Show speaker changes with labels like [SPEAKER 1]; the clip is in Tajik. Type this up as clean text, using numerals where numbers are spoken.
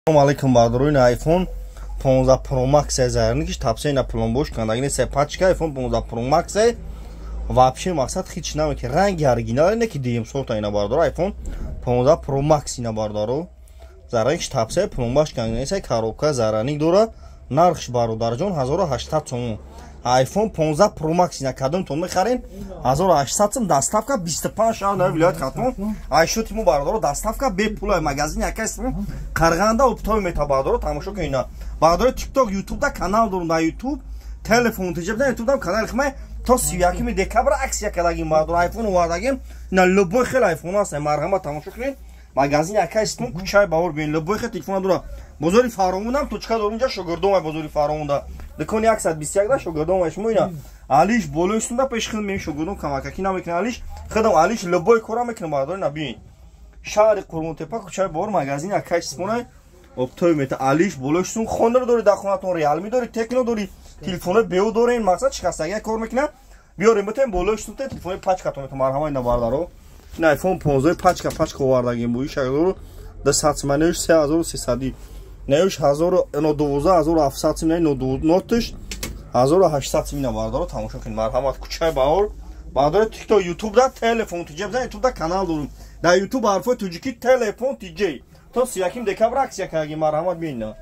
[SPEAKER 1] Assalomu alaykum bardoroin iPhone 15 Pro Max зарядники тапсай на пломбош кандагини се пачка iPhone 15 Pro Max вообще мақсад хич наме ки ранги оригинал не ки дим сорта ина бардоро iPhone 15 Pro Max ина бардоро зарядники тапсай пломбош кандагини се коробка зарядник дора нархш бародарҷон 1800 сом iPhone 15 Pro Max ина кадомтон мехарин 1800 сом доставка 25 шаҳр на вилоят хатмон айшо тимо бардоро доставка бепулай магазин якас қарғанда оптой мета бардоро тамошо кина бардоро TikTok YouTube да канал дорум на YouTube телефон тиҷабда YouTube да канал хмай то 31 декабр аксия калагим бардоро iPhone овардагим на любой хел iPhone аст марҳамат тамошо кунед магазин якас мон кучай бавор бин любой хел телефон дора бозори фаромунам точка дорум ҷа шогирдом бозори фаромунда дикони 121 да шогирдом аш моина алиш болоштунда пешхил мем шогирдом камакаки намекна алиш хадам алиш любой кора мекна бардор набин шаҳри Қурмонтепа кучай бавор магазин якас мон оптой мета алиш болоштун хондар дори да хонатон Realme дори Tecno дори телефоны беу дорин мақсад чикаста ягер кор мекна биёрем бетем болоштун телефони пачкатон мета марҳамай на бардаро ин iPhone 15 пачка овардагим буи шагдоро да сатманеш 3300 неуш 12700 не нотиш 1800 мина бардоро тамошо кин марҳамат кучай бавор бардоро TikTok YouTube да телефон тиҷебзан YouTube да канал дорум да YouTube ҳарфои туҷики телефон тиҷей то 31 декабр аксия каги марҳамат бина